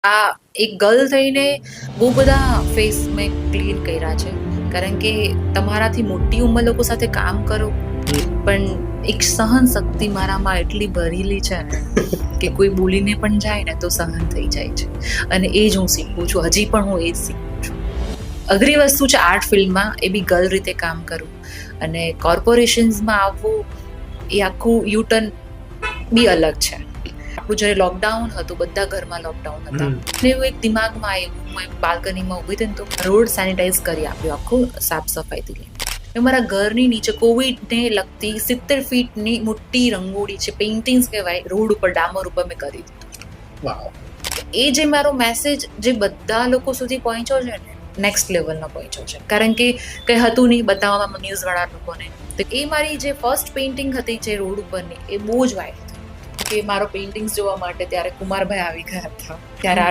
આ એક ગર્લ થઈને બહુ બધા ફેસ મેં ક્લીન કર્યા છે, કારણ કે તમારાથી મોટી ઉંમર લોકો સાથે કામ કરો, પણ એક સહન શક્તિ મારામાં એટલી ભરેલી છે ને કે કોઈ બોલીને પણ જાય ને તો સહન થઈ જાય છે. અને એ જ હું શીખું છું, હજી પણ હું એ જ શીખું છું. અઘરી વસ્તુ છે આર્ટ ફિલ્ડમાં, એ બી ગર્લ રીતે કામ કરવું, અને કોર્પોરેશન્સમાં આવવું એ આખું યુટર્ન બી અલગ છે. આપણું જ્યારે લોકડાઉન હતું, બધા ઘરમાં લોકડાઉન હતા, અને એવું એક દિમાગમાં આવ્યું, હું બાલ્કનીમાં ઊભી હતી ને તો રોડ સેનિટાઈઝ કરી આપ્યો આખું સાફ સફાઈથી લઈને. મારા ઘરની નીચે કોવિડને લગતી 70 ફીટની મોટી રંગોળી છે, પેઇન્ટિંગ્સ કહેવાય, રોડ ઉપર ડામર ઉપર મેં કરી દીધું. એ જે મારો મેસેજ જે બધા લોકો સુધી પહોંચ્યો છે ને, નેક્સ્ટ લેવલનો પહોંચ્યો છે, કારણ કે કંઈ હતું નહીં બતાવવામાં ન્યૂઝવાળા લોકોને. તો એ મારી જે ફર્સ્ટ પેઇન્ટિંગ હતી જે રોડ ઉપરની, એ બહુ જ વાયરલ થઈ કે મારો પેઇન્ટિંગ્સ જોવા માટે ત્યારે કુમારભાઈ આવી ગયા હતા, ત્યારે